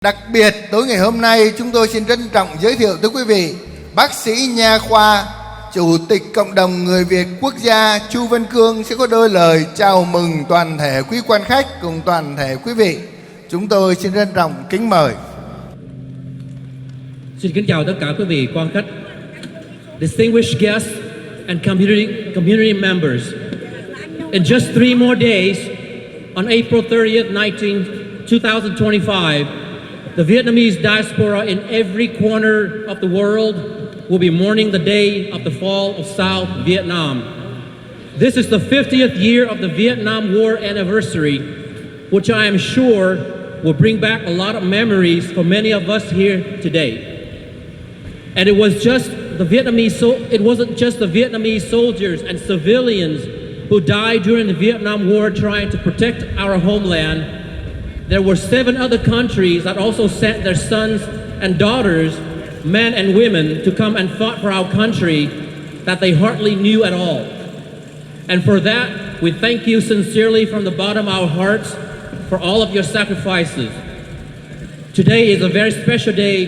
Đặc biệt, tối ngày hôm nay chúng tôi xin trân trọng giới thiệu tới quý vị bác sĩ nha khoa, Chủ tịch Cộng đồng Người Việt Quốc gia Chu Văn Cương sẽ có đôi lời chào mừng toàn thể quý quan khách cùng toàn thể quý vị. Chúng tôi xin trân trọng kính mời. Xin kính chào tất cả quý vị quan khách, distinguished guests and community members. In just 3 more days, on April 30th, 2025, the Vietnamese diaspora in every corner of the world will be mourning the day of the fall of South Vietnam. This is the 50th year of the Vietnam War anniversary, which I am sure will bring back a lot of memories for many of us here today. And it wasn't just the Vietnamese soldiers and civilians who died during the Vietnam War trying to protect our homeland. There were 7 other countries that also sent their sons and daughters, men and women, to come and fight for our country that they hardly knew at all. And for that, we thank you sincerely from the bottom of our hearts for all of your sacrifices. Today is a very special day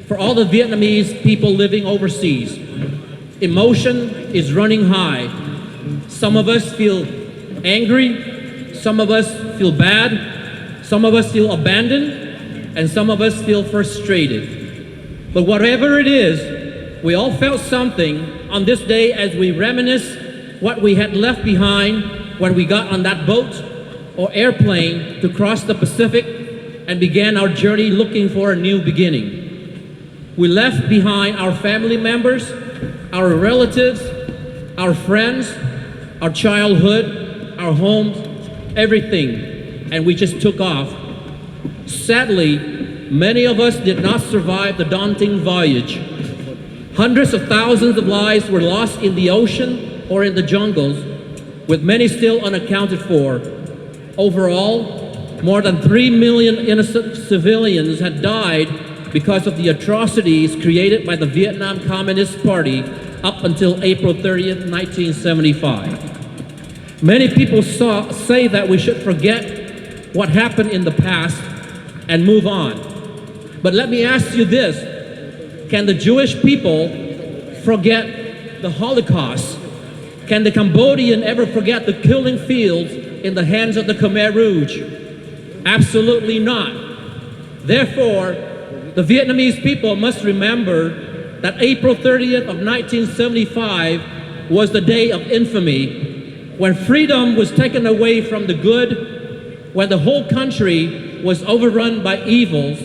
for all the Vietnamese people living overseas. Emotion is running high. Some of us feel angry, some of us feel bad, some of us feel abandoned, and some of us feel frustrated. But whatever it is, we all felt something on this day as we reminisce what we had left behind when we got on that boat or airplane to cross the Pacific and began our journey looking for a new beginning. We left behind our family members, our relatives, our friends, our childhood, our homes, everything, and we just took off. Sadly, many of us did not survive the daunting voyage. Hundreds of thousands of lives were lost in the ocean or in the jungles, with many still unaccounted for. Overall, more than 3 million innocent civilians had died because of the atrocities created by the Vietnam Communist Party up until April 30th, 1975. Many people say that we should forget what happened in the past and move on. But let me ask you this: can the Jewish people forget the Holocaust? Can the Cambodian ever forget the killing fields in the hands of the Khmer Rouge? Absolutely not. Therefore, the Vietnamese people must remember that April 30th of 1975 was the day of infamy, when freedom was taken away from the good, when the whole country was overrun by evils,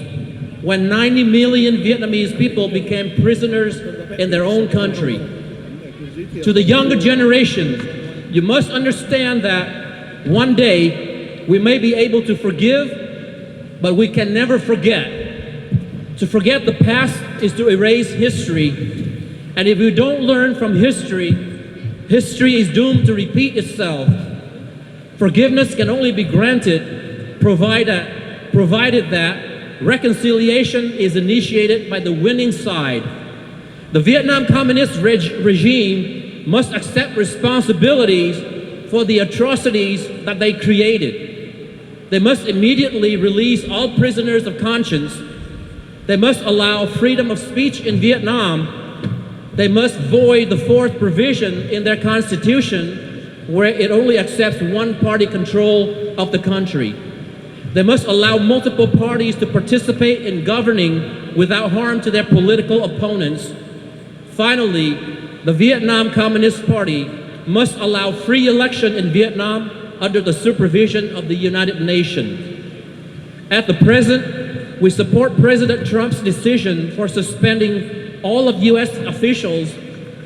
when 90 million Vietnamese people became prisoners in their own country. To the younger generations, you must understand that one day we may be able to forgive, but we can never forget. To forget the past is to erase history. And if you don't learn from history, history is doomed to repeat itself. Forgiveness can only be granted provided that reconciliation is initiated by the winning side. The Vietnam Communist regime must accept responsibilities for the atrocities that they created. They must immediately release all prisoners of conscience. They must allow freedom of speech in Vietnam. They must void the 4th provision in their constitution, where it only accepts one-party control of the country. They must allow multiple parties to participate in governing without harm to their political opponents. Finally, the Vietnam Communist Party must allow free election in Vietnam under the supervision of the United Nations. At the present, we support President Trump's decision for suspending all of U.S. officials,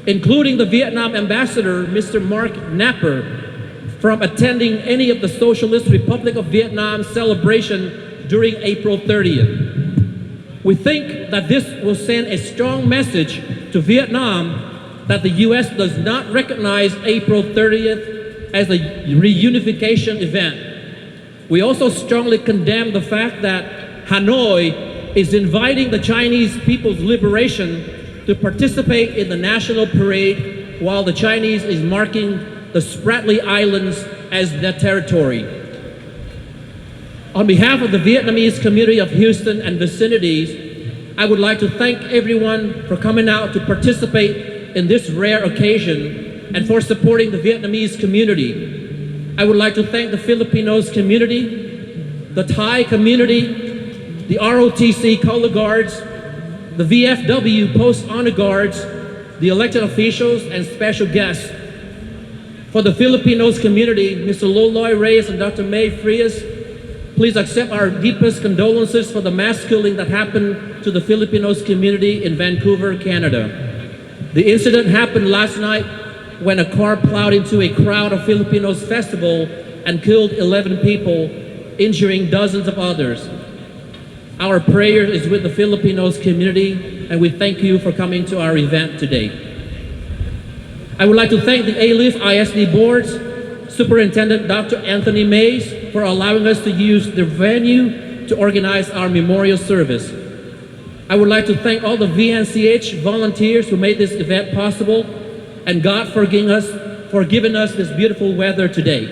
including the Vietnam ambassador, Mr. Mark Napper, from attending any of the Socialist Republic of Vietnam celebration during April 30th. We think that this will send a strong message to Vietnam that the U.S. does not recognize April 30th as a reunification event. We also strongly condemn the fact that Hanoi is inviting the Chinese People's Liberation to participate in the national parade while the Chinese is marking the Spratly Islands as their territory. On behalf of the Vietnamese community of Houston and vicinities, I would like to thank everyone for coming out to participate in this rare occasion and for supporting the Vietnamese community. I would like to thank the Filipinos community, the Thai community, the ROTC Color Guards, the VFW Post Honor Guards, the elected officials, and special guests. For the Filipinos community, Mr. Loloy Reyes and Dr. May Frias, please accept our deepest condolences for the mass killing that happened to the Filipinos community in Vancouver, Canada. The incident happened last night when a car plowed into a crowd of Filipinos festival and killed 11 people, injuring dozens of others. Our prayer is with the Filipinos community, and we thank you for coming to our event today. I would like to thank the ALIF ISD boards, Superintendent Dr. Anthony Mays, for allowing us to use the venue to organize our memorial service. I would like to thank all the VNCH volunteers who made this event possible, and God for giving us this beautiful weather today.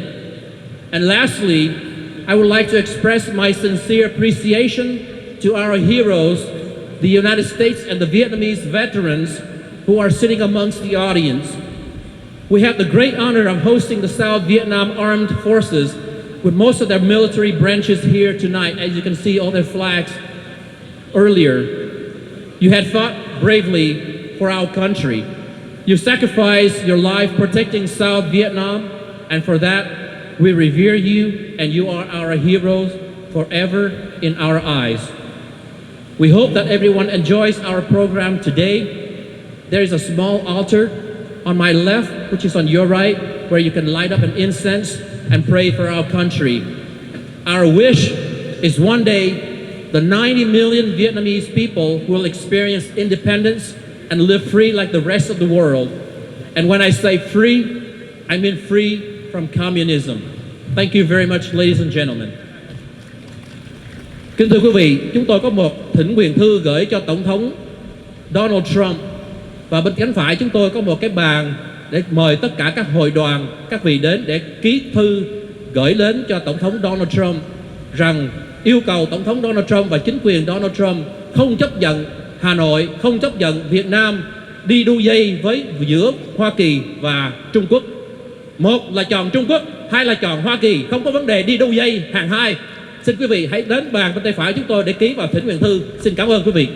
And lastly, I would like to express my sincere appreciation to our heroes, the United States and the Vietnamese veterans who are sitting amongst the audience. We have the great honor of hosting the South Vietnam Armed Forces with most of their military branches here tonight. As you can see all their flags earlier. You had fought bravely for our country. You sacrificed your life protecting South Vietnam, and for that, we revere you, and you are our heroes forever in our eyes. We hope that everyone enjoys our program today. There is a small altar on my left, which is on your right, where you can light up an incense and pray for our country. Our wish is one day the 90 million Vietnamese people will experience independence and live free like the rest of the world. And when I say free, I mean free from communism. Thank you very much, ladies and gentlemen. Kính thưa quý vị, chúng tôi có một thỉnh nguyện thư gửi cho Tổng thống Donald Trump. Và bên cánh phải chúng tôi có một cái bàn để mời tất cả các hội đoàn, các vị đến để ký thư gửi đến cho Tổng thống Donald Trump rằng yêu cầu Tổng thống Donald Trump và chính quyền Donald Trump không chấp nhận Hà Nội, không chấp nhận Việt Nam đi đu dây với giữa Hoa Kỳ và Trung Quốc. Một là chọn Trung Quốc, hai là chọn Hoa Kỳ, không có vấn đề đi đu dây hàng hai. Xin quý vị hãy đến bàn bên tay phải chúng tôi để ký vào thỉnh nguyện thư. Xin cảm ơn quý vị.